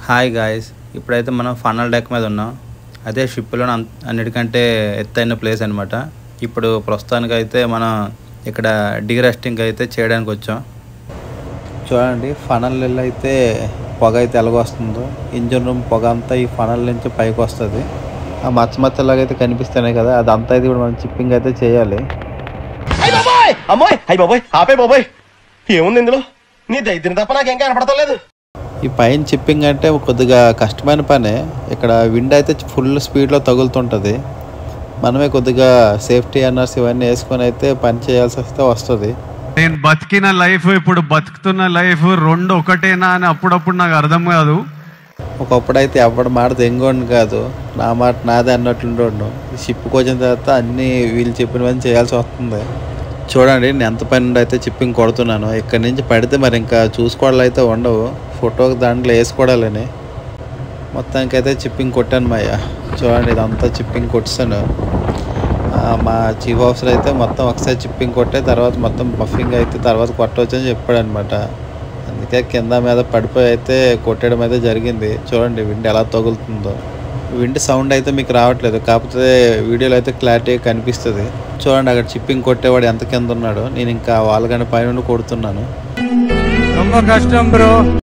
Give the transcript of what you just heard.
Hi guys, ఇప్పుడైతే మనం funnel deck మీద ఉన్నాం. అదే షిప్లో అన్నిటికంటే ఎత్తైన ప్లేస్ అనమాట. ఇప్పుడు ప్రస్తుతానికి అయితే మనం ఇక్కడ డీరెస్టింగ్ అయితే చేయడానికి వచ్చాం. చూడండి, ఫనల్ అయితే పొగ అయితే ఎలాగొస్తుందో, ఇంజన్ రూమ్ పొగ అంతా ఈ ఫనల్ నుంచి పైకి వస్తుంది. ఆ మచ్చలాగైతే కనిపిస్తున్నాయి కదా, అదంతా అయితే ఇప్పుడు మనం చిప్పింగ్ అయితే చేయాలి. ఏముంది ఇందులో? నీ దైత్యం తప్ప నాకేం కనపడతలేదు. ఈ పైన చిప్పింగ్ అంటే కొద్దిగా కష్టమైన పనే. ఇక్కడ విండ్ అయితే ఫుల్ స్పీడ్లో తగులుతుంటుంది. మనమే కొద్దిగా సేఫ్టీ అన్నర్స్ ఇవన్నీ వేసుకొని అయితే పని చేయాల్సి వస్తుంది. నేను బతికిన లైఫ్ ఇప్పుడు బతుకుతున్న లైఫ్ రెండు ఒకటేనా అని అప్పుడప్పుడు నాకు అర్థం కాదు. ఒకప్పుడైతే ఎవరి మాట తెంగోండి కాదు, నా మాట నాదే అన్నట్లుండోండు. షిప్కి వచ్చిన తర్వాత అన్నీ వీళ్ళు చెప్పినవన్నీ చేయాల్సి వస్తుంది. చూడండి, నేను ఎంత పని నుండి అయితే చిప్పింగ్ కొడుతున్నాను. ఇక్కడి నుంచి పడితే మరి ఇంకా చూసుకోవడాలు అయితే ఉండవు, ఫోటోకి దాంట్లో వేసుకోవడాలని. మొత్తానికి అయితే చిప్పింగ్ కొట్టాను మాయ. చూడండి, ఇదంతా చిప్పింగ్ కొట్టాను. మా చీఫ్ ఆఫీసర్ అయితే మొత్తం ఒకసారి చిప్పింగ్ కొట్టే తర్వాత మొత్తం బఫింగ్ అయితే తర్వాత కొట్టవచ్చు అని చెప్పాడు అనమాట. అందుకే కింద మీద పడిపోయి అయితే కొట్టడం అయితే జరిగింది. చూడండి విండ్ ఎలా తగులుతుందో. విండ్ సౌండ్ అయితే మీకు రావట్లేదు, కాకపోతే వీడియోలో అయితే క్లారిటీగా కనిపిస్తుంది. చూడండి, అక్కడ చిప్పింగ్ కొట్టేవాడు ఎంత కింద ఉన్నాడో. నేను ఇంకా వాళ్ళ పైన కొడుతున్నాను. కష్టం బ్రో.